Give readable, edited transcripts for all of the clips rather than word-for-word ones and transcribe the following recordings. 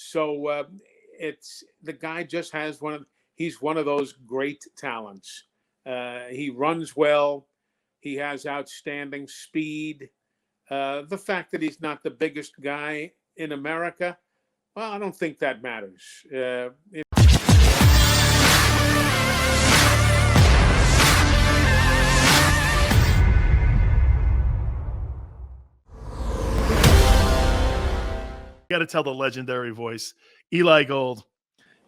So it's the guy just has he's one of those great talents. He runs well. He has outstanding speed. The fact that he's not the biggest guy in America, well, I don't think that matters. Got to tell the legendary voice, Eli Gold,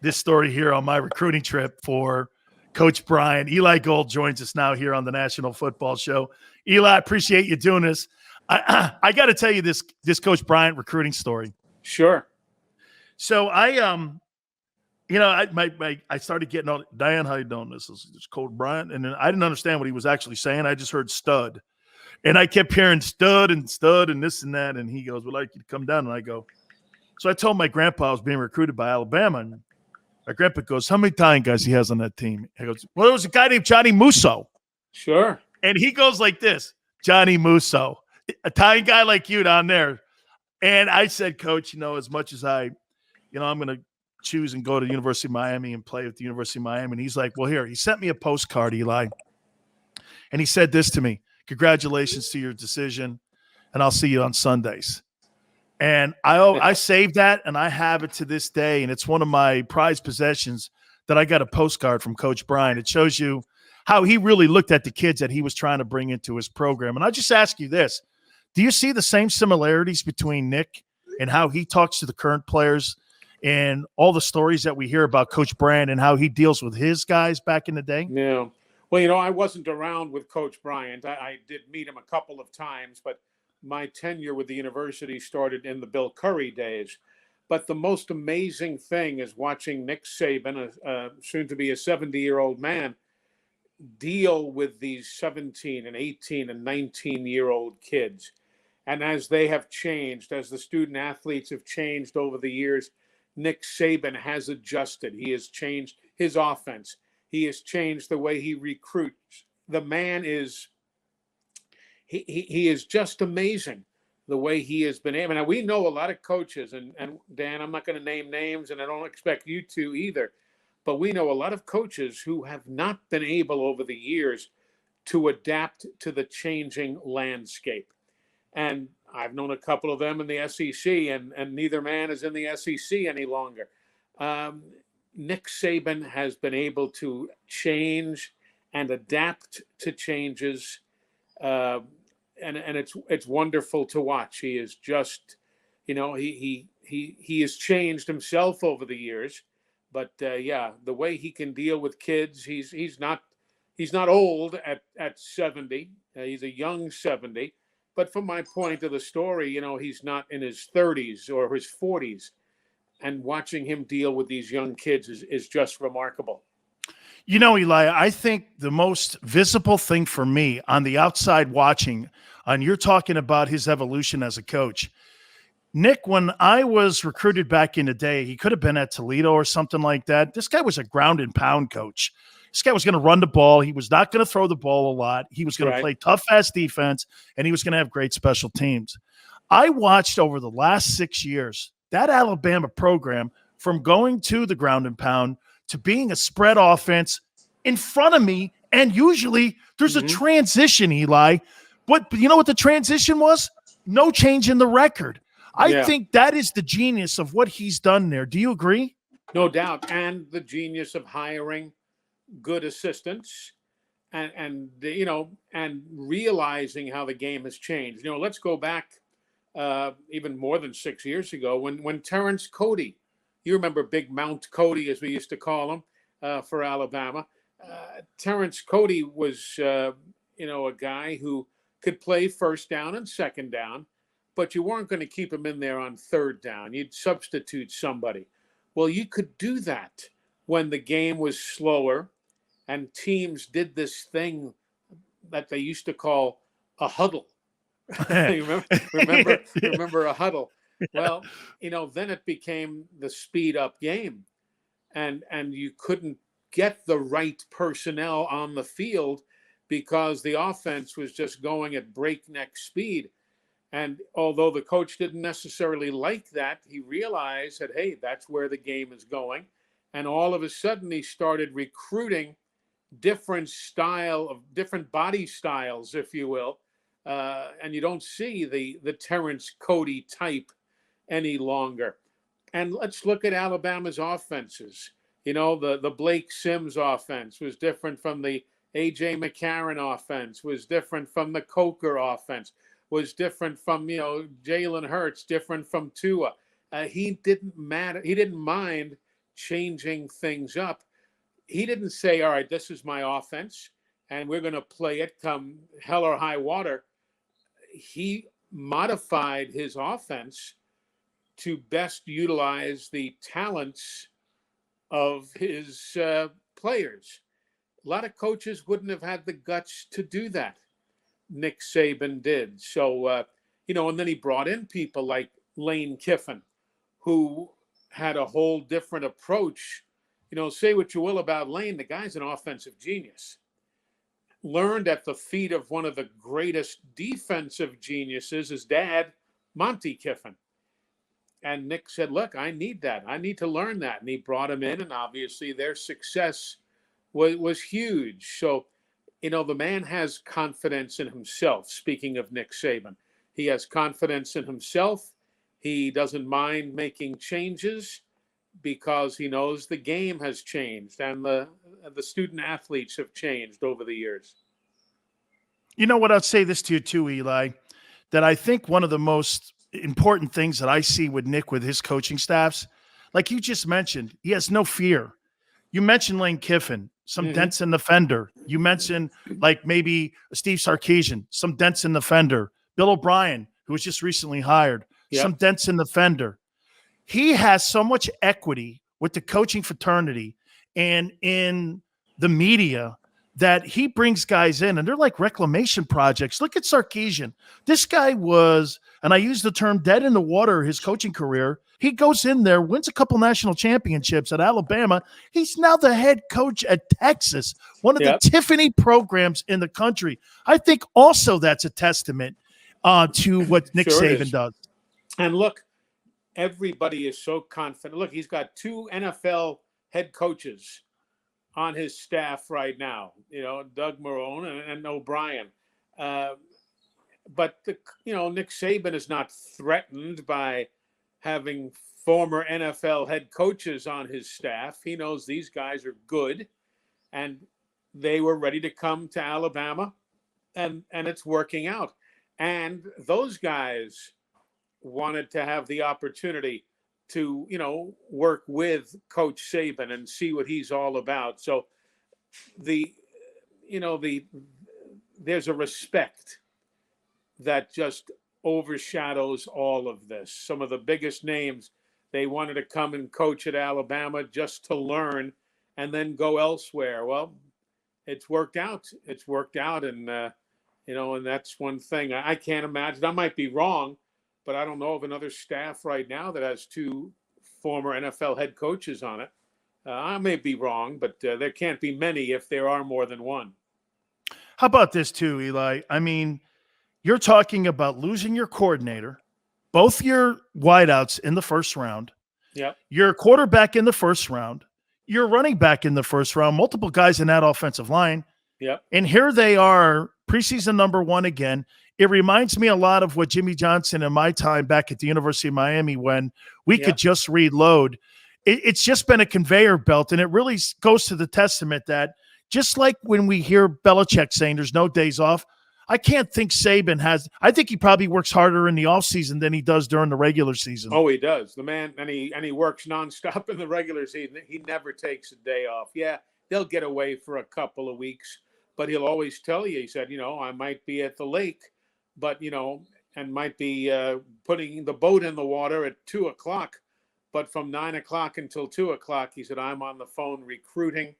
this story here on my recruiting trip for Coach Brian. Eli Gold joins us now here on the National Football Show. Eli, I appreciate you doing this. I got to tell you this Coach Bryant recruiting story. Sure. So I started getting on. Diane, how you doing? This is Coach Bryant, and then I didn't understand what he was actually saying. I just heard stud, and I kept hearing stud and this and that. And he goes, "We'd like you to come down." And I go, so I told my grandpa I was being recruited by Alabama, and my grandpa goes, "How many Italian guys he has on that team?" He goes, "Well, there was a guy named Johnny Musso." Sure. And he goes like this, "Johnny Musso, Italian guy like you down there." And I said, "Coach, as much as I'm going to choose and go to the University of Miami and play with the University of Miami." And he's like, "Well, here." He sent me a postcard, Eli. And he said this to me: "Congratulations to your decision, and I'll see you on Sundays." And I saved that, and I have it to this day, and it's one of my prized possessions that I got a postcard from Coach Brian. It shows you how he really looked at the kids that he was trying to bring into his program. And I'll just ask you this. Do you see the same similarities between Nick and how he talks to the current players and all the stories that we hear about Coach Brian and how he deals with his guys back in the day? Yeah. Well, I wasn't around with Coach Bryant. I did meet him a couple of times, but my tenure with the university started in the Bill Curry days. But the most amazing thing is watching Nick Saban, soon to be a 70-year-old man, deal with these 17 and 18 and 19-year-old kids. And as they have changed, as the student athletes have changed over the years, Nick Saban has adjusted. He has changed his offense. He has changed the way he recruits. The man is he is just amazing the way he has been able. Now, we know a lot of coaches, and Dan, I'm not going to name names, and I don't expect you to either, but we know a lot of coaches who have not been able over the years to adapt to the changing landscape. And I've known a couple of them in the SEC, and neither man is in the SEC any longer. Nick Saban has been able to change and adapt to changes, and it's wonderful to watch. He is just, he has changed himself over the years, but the way he can deal with kids, he's not old at 70. He's a young 70. But from my point of the story, he's not in his 30s or his 40s. And watching him deal with these young kids is just remarkable. Eli, I think the most visible thing for me on the outside watching, and you're talking about his evolution as a coach. Nick, when I was recruited back in the day, he could have been at Toledo or something like that. This guy was a ground and pound coach. This guy was going to run the ball. He was not going to throw the ball a lot. He was going to play tough-ass defense, and he was going to have great special teams. I watched over the last 6 years that Alabama program from going to the ground and pound to being a spread offense in front of me, and usually there's a transition, Eli. But you know what the transition was? No change in the record. I think that is the genius of what he's done there. Do you agree? No doubt. And the genius of hiring good assistants and realizing how the game has changed. Let's go back even more than 6 years ago when Terrence Cody, you remember Big Mount Cody, as we used to call him, for Alabama. Terrence Cody was, a guy who could play first down and second down, but you weren't going to keep him in there on third down. You'd substitute somebody. Well, you could do that when the game was slower and teams did this thing that they used to call a huddle. remember a huddle? Well, then it became the speed up game, and you couldn't get the right personnel on the field because the offense was just going at breakneck speed. And although the coach didn't necessarily like that, he realized that, hey, that's where the game is going. And all of a sudden, he started recruiting different body styles, if you will. And you don't see the Terrence Cody type any longer. And let's look at Alabama's offenses. The Blake Sims offense was different from the A.J. McCarron offense, was different from the Coker offense, was different from, Jalen Hurts, different from Tua. He didn't mind changing things up. He didn't say, all right, this is my offense, and we're going to play it come hell or high water. He modified his offense to best utilize the talents of his players. A lot of coaches wouldn't have had the guts to do that. Nick Saban did. So, and then he brought in people like Lane Kiffin, who had a whole different approach. Say what you will about Lane, the guy's an offensive genius. Learned at the feet of one of the greatest defensive geniuses, his dad, Monty Kiffin. And Nick said, look, I need that. I need to learn that. And he brought him in, and obviously their success was huge. So, the man has confidence in himself. Speaking of Nick Saban, he has confidence in himself. He doesn't mind making changes because he knows the game has changed and the student athletes have changed over the years. You know what? I'll say this to you too, Eli, that I think one of the most important things that I see with Nick, with his coaching staffs, like you just mentioned, he has no fear. You mentioned Lane Kiffin, some dents in the fender. You mentioned like maybe Steve Sarkisian, some dents in the fender. Bill O'Brien, who was just recently hired, some dents in the fender. He has so much equity with the coaching fraternity and in the media that he brings guys in, and they're like reclamation projects. Look at Sarkisian. This guy was, and I use the term dead in the water, his coaching career. He goes in there, wins a couple national championships at Alabama. He's now the head coach at Texas, one of the Tiffany programs in the country. I think also that's a testament to what Nick Saban does. And look, everybody is so confident. Look, he's got 2 NFL head coaches on his staff right now, Doug Marrone and O'Brien. But Nick Saban is not threatened by having former NFL head coaches on his staff. He knows these guys are good, and they were ready to come to Alabama, and it's working out. And those guys wanted to have the opportunity to, work with Coach Saban and see what he's all about. So there's a respect that just overshadows all of this. Some of the biggest names, they wanted to come and coach at Alabama just to learn and then go elsewhere. Well, it's worked out. It's worked out. And, and that's one thing I can't imagine. I might be wrong, but I don't know of another staff right now that has 2 former NFL head coaches on it. I may be wrong, but there can't be many if there are more than one. How about this too, Eli? I mean, you're talking about losing your coordinator, both your wideouts in the first round, your quarterback in the first round, your running back in the first round, multiple guys in that offensive line. And here they are, preseason number 1 again. It reminds me a lot of what Jimmy Johnson in my time back at the University of Miami, when we could just reload. It's just been a conveyor belt, and it really goes to the testament that just like when we hear Belichick saying there's no days off, I can't think Saban has. I think he probably works harder in the offseason than he does during the regular season. Oh, he does. The man, and he works nonstop in the regular season. He never takes a day off. Yeah, they'll get away for a couple of weeks, but he'll always tell you, he said, I might be at the lake, but, and might be putting the boat in the water at 2:00, but from 9:00 until 2:00, he said, I'm on the phone recruiting.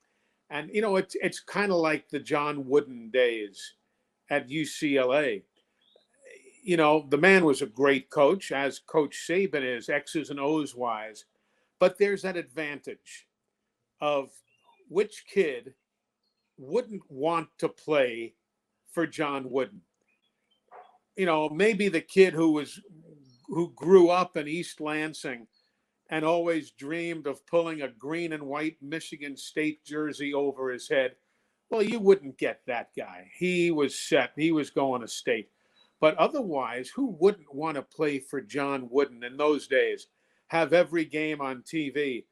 And, it's kind of like the John Wooden days at UCLA. The man was a great coach, as Coach Saban is, X's and O's wise. But there's that advantage of which kid wouldn't want to play for John Wooden. maybe the kid who grew up in East Lansing and always dreamed of pulling a green and white Michigan State jersey over his head. Well, you wouldn't get that guy. He was set. He was going to state. But otherwise, who wouldn't want to play for John Wooden in those days? Have every game on TV,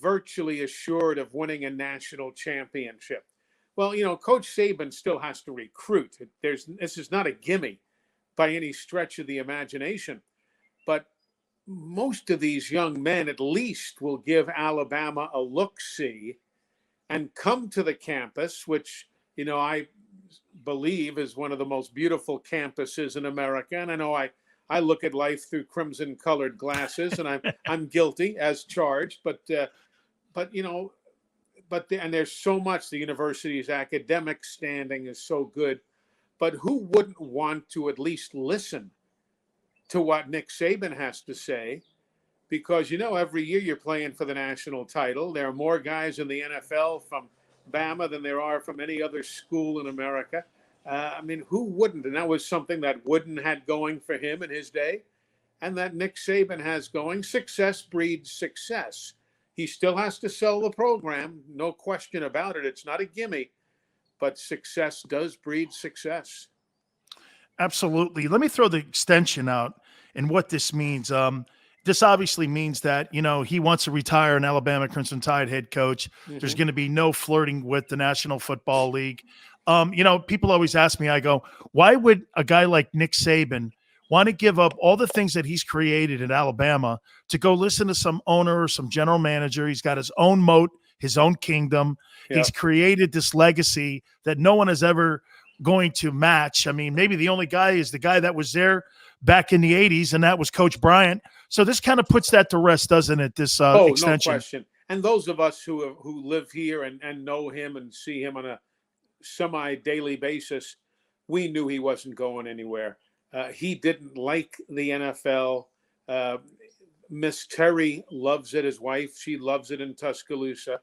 virtually assured of winning a national championship. Well, Coach Saban still has to recruit. This is not a gimme by any stretch of the imagination. But most of these young men at least will give Alabama a look-see and come to the campus, which, I believe is one of the most beautiful campuses in America. And I know I look at life through crimson-colored glasses, and I'm guilty as charged. But and there's so much. The university's academic standing is so good. But who wouldn't want to at least listen to what Nick Saban has to say? Because, every year you're playing for the national title. There are more guys in the NFL from Bama than there are from any other school in America. Who wouldn't? And that was something that Wooden had going for him in his day, and that Nick Saban has going. Success breeds success. He still has to sell the program, no question about it. It's not a gimme, but success does breed success. Absolutely. Let me throw the extension out and what this means. This obviously means that, he wants to retire an Alabama Crimson Tide head coach. Mm-hmm. There's going to be no flirting with the National Football League. People always ask me, I go, why would a guy like Nick Saban want to give up all the things that he's created in Alabama to go listen to some owner or some general manager? He's got his own moat, his own kingdom. Yep. He's created this legacy that no one is ever going to match. Maybe the only guy is the guy that was there back in the 80s, and that was Coach Bryant. So this kind of puts that to rest, doesn't it, this extension? No question. And those of us who live here and know him and see him on a semi-daily basis, we knew he wasn't going anywhere. He didn't like the NFL. Miss Terry loves it, his wife. She loves it in Tuscaloosa.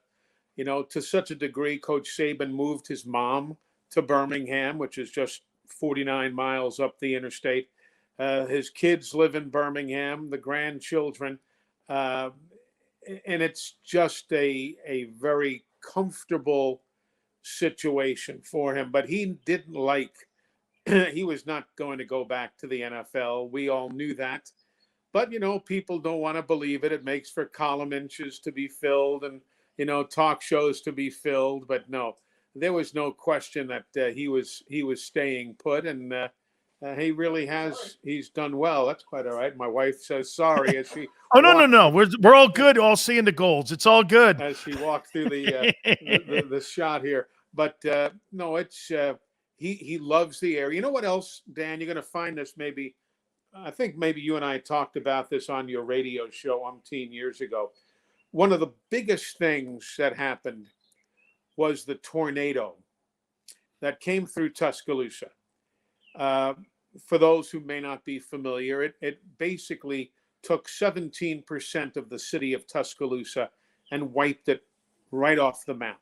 To such a degree, Coach Saban moved his mom to Birmingham, which is just 49 miles up the interstate. His kids live in Birmingham, the grandchildren. And it's just a very comfortable situation for him. But he didn't he was not going to go back to the NFL. We all knew that. But, people don't want to believe it. It makes for column inches to be filled and, talk shows to be filled. But no, there was no question that he was staying put. And he really has. He's done well. That's quite all right. My wife says sorry as she. No. We're all good. All seeing the goals. It's all good. As she walked through the shot here. But no, it's he loves the area. You know what else, Dan? You're going to find this maybe. I think maybe you and I talked about this on your radio show umpteen years ago. One of the biggest things that happened was the tornado that came through Tuscaloosa. For those who may not be familiar, it basically took 17% of the city of Tuscaloosa and wiped it right off the map.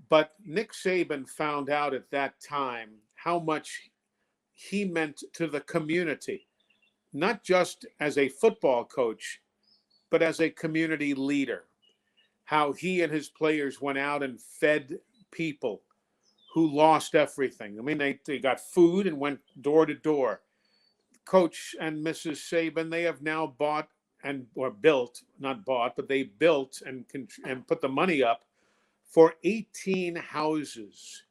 But Nick Saban found out at that time how much he meant to the community, not just as a football coach, but as a community leader. How he and his players went out and fed people who lost everything. They got food and went door to door. Coach and Mrs. Saban, they have now bought built, not bought, but they built and put the money up for 18 houses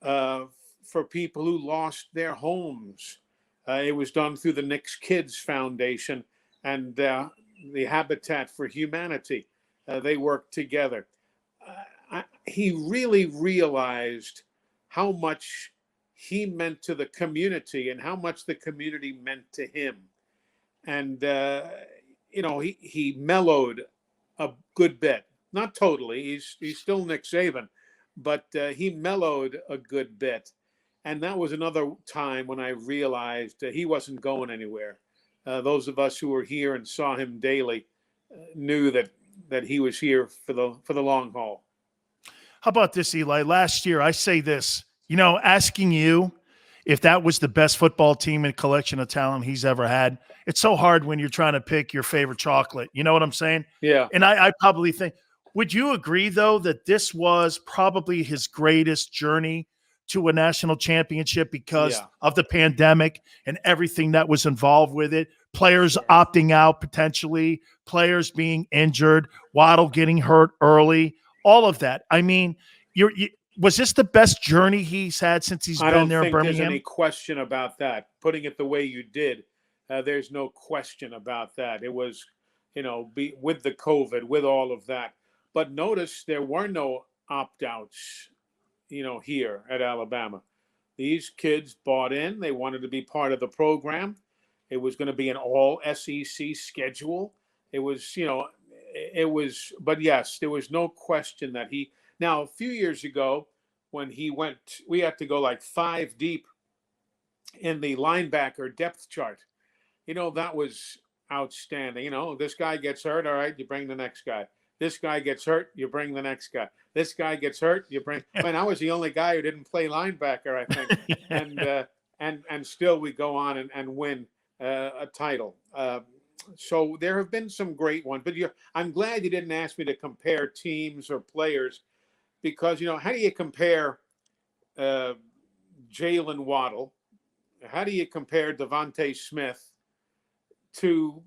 for people who lost their homes. It was done through the Nick's Kids Foundation and the Habitat for Humanity. They worked together. He really realized how much he meant to the community and how much the community meant to him. And, he mellowed a good bit. Not totally. He's still Nick Saban, but he mellowed a good bit. And that was another time when I realized he wasn't going anywhere. Those of us who were here and saw him daily knew that he was here for the long haul. How about this, Eli? Last year, I say this, asking you if that was the best football team and collection of talent he's ever had. It's so hard when you're trying to pick your favorite chocolate. You know what I'm saying? Yeah. And I probably think, would you agree, though, that this was probably his greatest journey to a national championship because of the pandemic and everything that was involved with it? Players opting out potentially, players being injured, Waddle getting hurt early, all of that. I mean, was this the best journey he's had since he's been there in Birmingham? I don't think there's any question about that. Putting it the way you did, there's no question about that. It was, with the COVID, with all of that. But notice there were no opt-outs, here at Alabama. These kids bought in. They wanted to be part of the program. It was going to be an all SEC schedule. It was, but yes, there was no question that now a few years ago when he went, we had to go like 5 deep in the linebacker depth chart. That was outstanding. This guy gets hurt. All right, you bring the next guy. This guy gets hurt, you bring the next guy. This guy gets hurt, you bring. I was the only guy who didn't play linebacker, I think, and still we go on and win a title. So there have been some great ones, but I'm glad you didn't ask me to compare teams or players, because how do you compare Jalen Waddle? How do you compare Devontae Smith to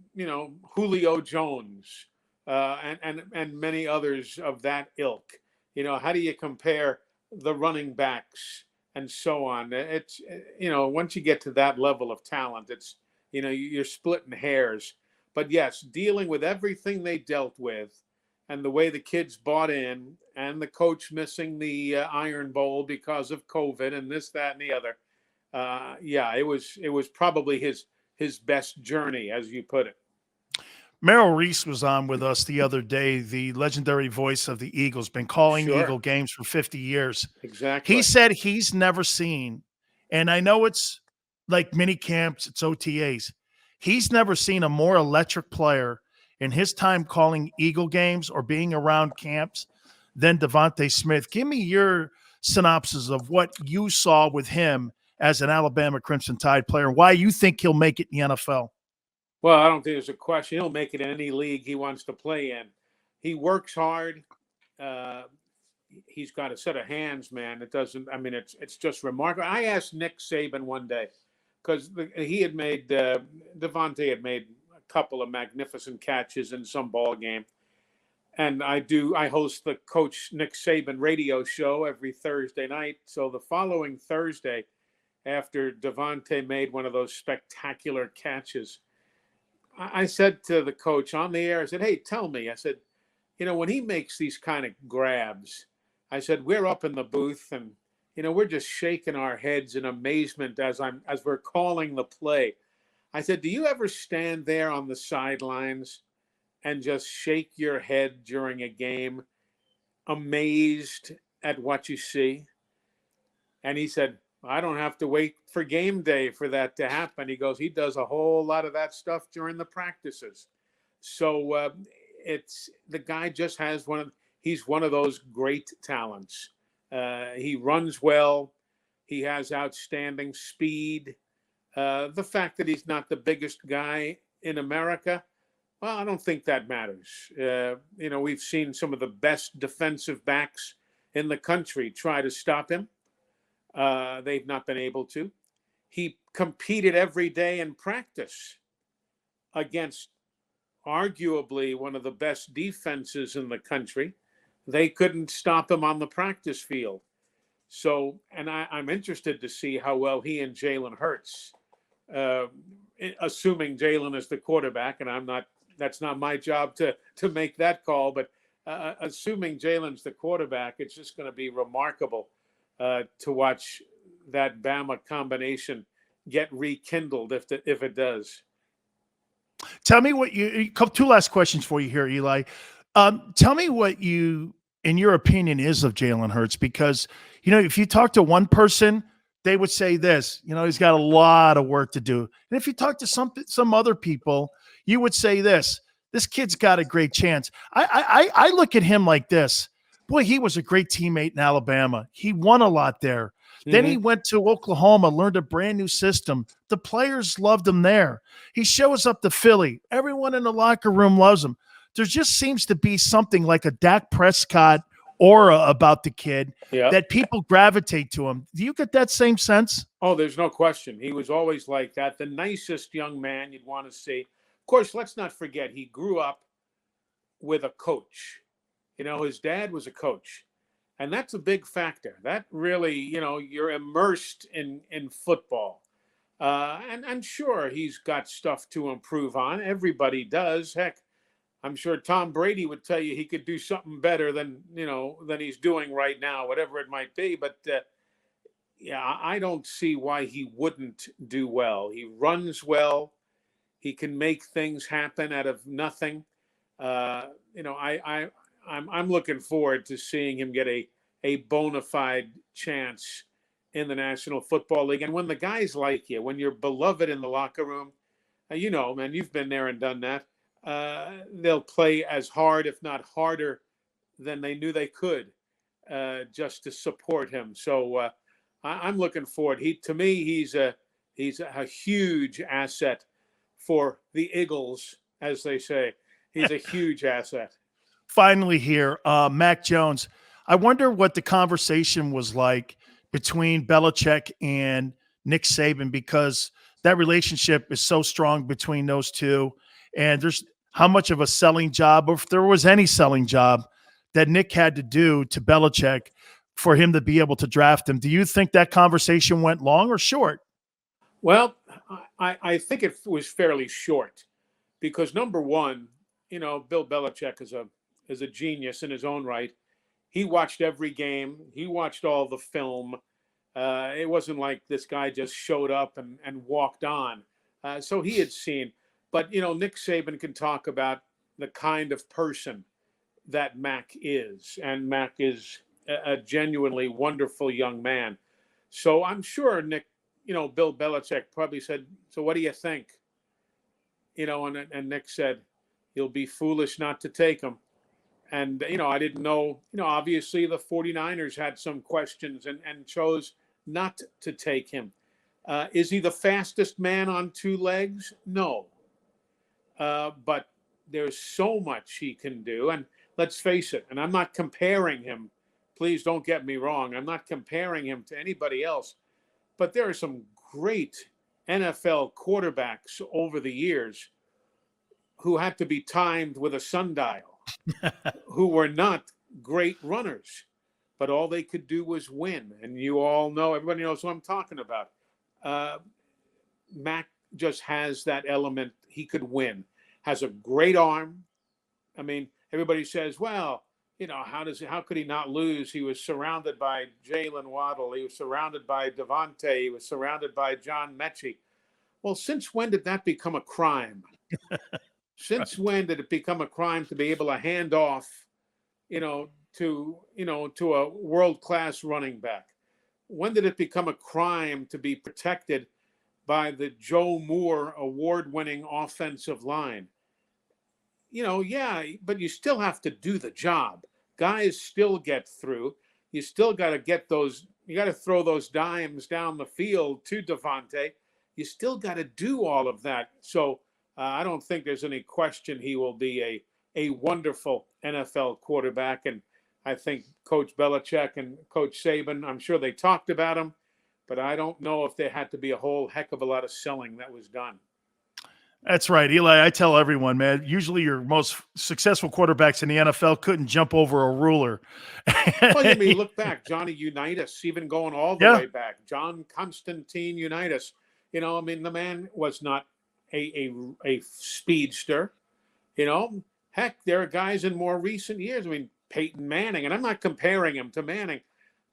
Julio Jones? And many others of that ilk. How do you compare the running backs and so on? It's, once you get to that level of talent, it's, you're splitting hairs. But yes, dealing with everything they dealt with and the way the kids bought in and the coach missing the Iron Bowl because of COVID and this, that, and the other. It was probably his best journey, as you put it. Merrill Reese was on with us the other day, the legendary voice of the Eagles, been calling Eagle games for 50 years. Exactly. He said he's never seen, and I know it's like mini camps, it's OTAs. He's never seen a more electric player in his time calling Eagle games or being around camps than Devontae Smith. Give me your synopsis of what you saw with him as an Alabama Crimson Tide player and why you think he'll make it in the NFL. Well, I don't think there's a question. He'll make it in any league he wants to play in. He works hard. He's got a set of hands, man. It's just remarkable. I asked Nick Saban one day, because he had made, Devontae had made a couple of magnificent catches in some ball game. And I host the Coach Nick Saban radio show every Thursday night. So the following Thursday, after Devontae made one of those spectacular catches, I said to the coach on the air, I said, hey, tell me. I said, when he makes these kind of grabs, I said, we're up in the booth and, we're just shaking our heads in amazement as we're calling the play. I said, do you ever stand there on the sidelines and just shake your head during a game, amazed at what you see? And he said, I don't have to wait for game day for that to happen. He goes, he does a whole lot of that stuff during the practices. So it's the guy just has he's one of those great talents. He runs well. He has outstanding speed. The fact that he's not the biggest guy in America, well, I don't think that matters. We've seen some of the best defensive backs in the country try to stop him. They've not been able to. He competed every day in practice against arguably one of the best defenses in the country. They couldn't stop him on the practice field. So, and I'm interested to see how well he and Jalen Hurts, assuming Jalen is the quarterback, and that's not my job to make that call, but assuming Jalen's the quarterback, it's just going to be remarkable to watch that Bama combination get rekindled if it does. Tell me what two last questions for you here, Eli. Tell me what in your opinion, is of Jalen Hurts, because, if you talk to one person, they would say this, he's got a lot of work to do. And if you talk to some other people, you would say this kid's got a great chance. I look at him like this. Boy, he was a great teammate in Alabama. He won a lot there. Then Hmm. he went to Oklahoma, learned a brand new system. The players loved him there. He shows up to Philly. Everyone in the locker room loves him. There just seems to be something like a Dak Prescott aura about the kid Yeah. that people gravitate to him. Do you get that same sense? Oh, there's no question. He was always like that. The nicest young man you'd want to see. Of course, let's not forget he grew up with a coach. His dad was a coach, and that's a big factor. That really, you're immersed in football. And sure, he's got stuff to improve on. Everybody does. Heck, I'm sure Tom Brady would tell you he could do something better than he's doing right now, whatever it might be. But yeah, I don't see why he wouldn't do well. He runs well. He can make things happen out of nothing. I'm looking forward to seeing him get a bona fide chance in the National Football League. And when the guys like you, when you're beloved in the locker room, man, you've been there and done that. They'll play as hard, if not harder, than they knew they could, just to support him. So I'm looking forward. To me, he's a huge asset for the Eagles, as they say. He's a huge asset. Finally, here, Mac Jones. I wonder what the conversation was like between Belichick and Nick Saban, because that relationship is so strong between those two. And there's how much of a selling job, or if there was any selling job, that Nick had to do to Belichick for him to be able to draft him. Do you think that conversation went long or short? Well, I think it was fairly short because number one, Bill Belichick is a genius in his own right. He watched every game. He watched all the film. It wasn't like this guy just showed up and walked on. So he had seen. But, Nick Saban can talk about the kind of person that Mac is. And Mac is a genuinely wonderful young man. So I'm sure Bill Belichick probably said, "So what do you think?" And Nick said, "You'll be foolish not to take him." And, I didn't know, obviously the 49ers had some questions and chose not to take him. Is he the fastest man on two legs? No. But there's so much he can do. And let's face it, and I'm not comparing him. Please don't get me wrong. I'm not comparing him to anybody else. But there are some great NFL quarterbacks over the years who had to be timed with a sundial, who were not great runners, but all they could do was win. And you all know, everybody knows who I'm talking about. Uh, Mac just has that element. He could win, has a great arm. I mean, everybody says, well, how could he not lose? He was surrounded by Jalen Waddle. He was surrounded by Devontae. He was surrounded by John Mechie. Well, since when did that become a crime? Since when did it become a crime to be able to hand off, to a world-class running back? When did it become a crime to be protected by the Joe Moore award-winning offensive line? Yeah, but you still have to do the job. Guys still get through. You still got to get those. You got to throw those dimes down the field to Devontae. You still got to do all of that. So I don't think there's any question he will be a wonderful NFL quarterback. And I think Coach Belichick and Coach Saban, I'm sure they talked about him, but I don't know if there had to be a whole heck of a lot of selling that was done. That's right, Eli. I tell everyone, man, usually your most successful quarterbacks in the NFL couldn't jump over a ruler. Well, you mean, look back, Johnny Unitas, even going all the Yeah. way back, John Constantine Unitas. The man was not a speedster. Heck, there are guys in more recent years. Peyton Manning, and I'm not comparing him to Manning,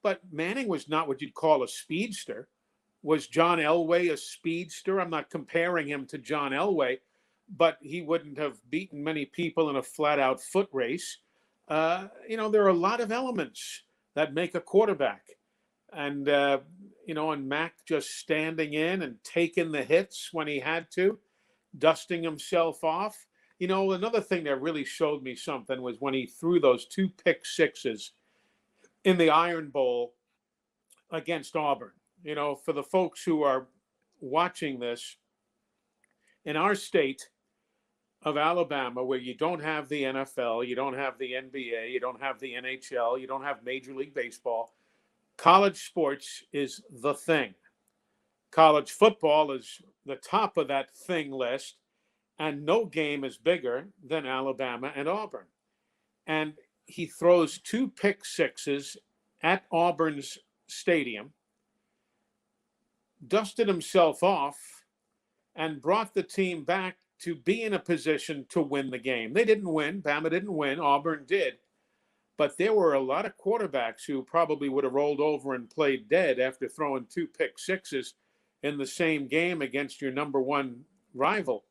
but Manning was not what you'd call a speedster. Was John Elway a speedster? I'm not comparing him to John Elway, but he wouldn't have beaten many people in a flat-out foot race. There are a lot of elements that make a quarterback. And, and Mac just standing in and taking the hits when he had to, dusting himself off. Another thing that really showed me something was when he threw those two pick sixes in the Iron Bowl against Auburn. For the folks who are watching this, in our state of Alabama, where you don't have the NFL, you don't have the NBA, you don't have the NHL, you don't have Major League Baseball, college sports is the thing. College football is the top of that thing list, and no game is bigger than Alabama and Auburn. And he throws 2 pick sixes at Auburn's stadium, dusted himself off, and brought the team back to be in a position to win the game. They didn't win. Bama didn't win. Auburn did. But there were a lot of quarterbacks who probably would have rolled over and played dead after throwing 2 pick sixes in the same game against your number one rival.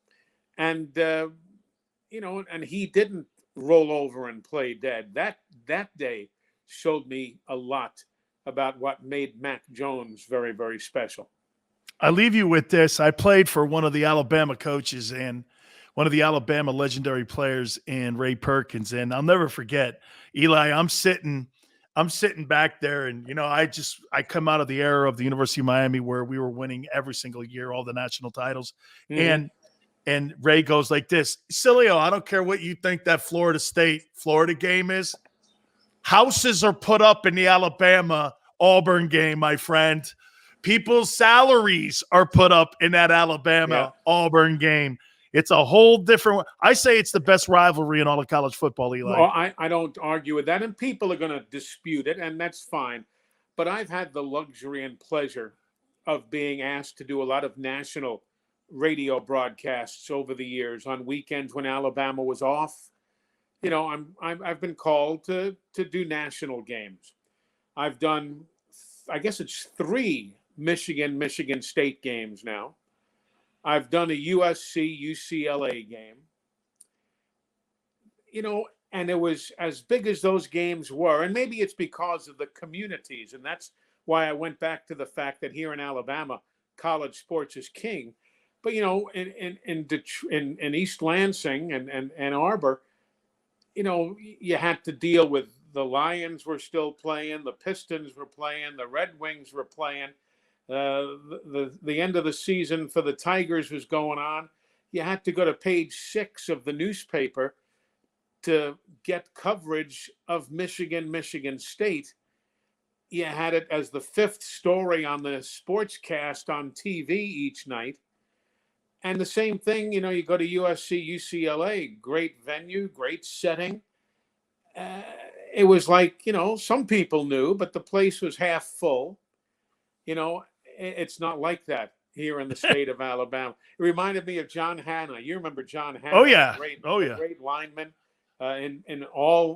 And, and he didn't roll over and play dead. That day showed me a lot about what made Mac Jones very, very special. I leave you with this. I played for one of the Alabama coaches and one of the Alabama legendary players in Ray Perkins. And I'll never forget, Eli, I'm sitting back there, and I come out of the era of the University of Miami where we were winning every single year, all the national titles. Mm-hmm. And Ray goes like this: Cilio, I don't care what you think that Florida game is. Houses are put up in the Alabama Auburn game, my friend. People's salaries are put up in that Alabama Auburn game. It's a whole different. I say it's the best rivalry in all of college football, Eli. Well, I don't argue with that, and people are going to dispute it, and that's fine. But I've had the luxury and pleasure of being asked to do a lot of national radio broadcasts over the years on weekends when Alabama was off. I've been called to do national games. I've done, I guess it's 3 Michigan State games now. I've done a USC UCLA game. And it was as big as those games were, and maybe it's because of the communities, and that's why I went back to the fact that here in Alabama, college sports is king. But in East Lansing and Ann Arbor, you had to deal with the Lions were still playing, the Pistons were playing, the Red Wings were playing. The end of the season for the Tigers was going on. You had to go to page 6 of the newspaper to get coverage of Michigan State. You had it as the 5th story on the sportscast on TV each night. And the same thing, you go to USC, UCLA, great venue, great setting. It was like, some people knew, but the place was half full. It's not like that here in the state of Alabama. It reminded me of John Hanna. You remember John Hanna? Oh, yeah. Great lineman in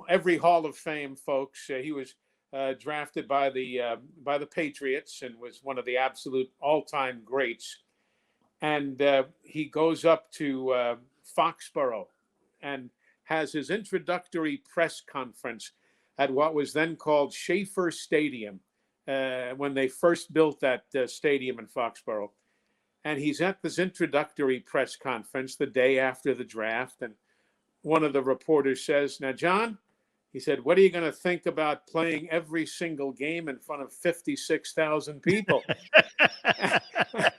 every Hall of Fame, folks. He was drafted by the Patriots and was one of the absolute all-time greats. And he goes up to Foxborough and has his introductory press conference at what was then called Schaefer Stadium when they first built that stadium in Foxborough. And he's at this introductory press conference the day after the draft. And one of the reporters says, "Now, John," he said, "what are you going to think about playing every single game in front of 56,000 people?"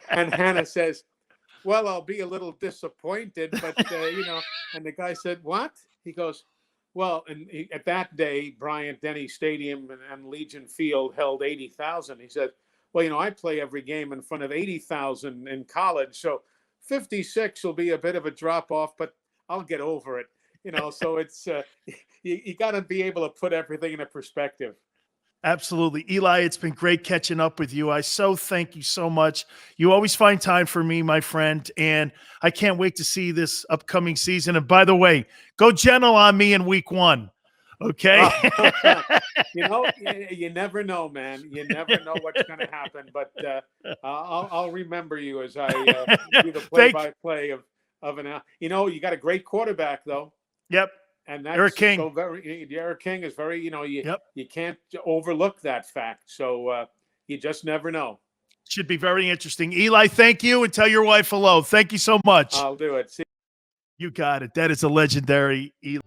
And Hannah says, "Well, I'll be a little disappointed, but, and the guy said, "What?" He goes, "Well," and at that day, Bryant-Denny Stadium and Legion Field held 80,000. He said, "Well, I play every game in front of 80,000 in college, so 56 will be a bit of a drop off, but I'll get over it." So it's you got to be able to put everything in a perspective. Absolutely. Eli, it's been great catching up with you. I so thank you so much. You always find time for me, my friend, and I can't wait to see this upcoming season. And by the way, go gentle on me in week 1. Okay. You never know, man. You never know what's going to happen, but I'll remember you as I do the play-by-play of an, you got a great quarterback though. Yep. And that's Eric King. So Eric King is very, you can't overlook that fact. So you just never know. Should be very interesting. Eli, thank you, and tell your wife hello. Thank you so much. I'll do it. See. You got it. That is a legendary Eli.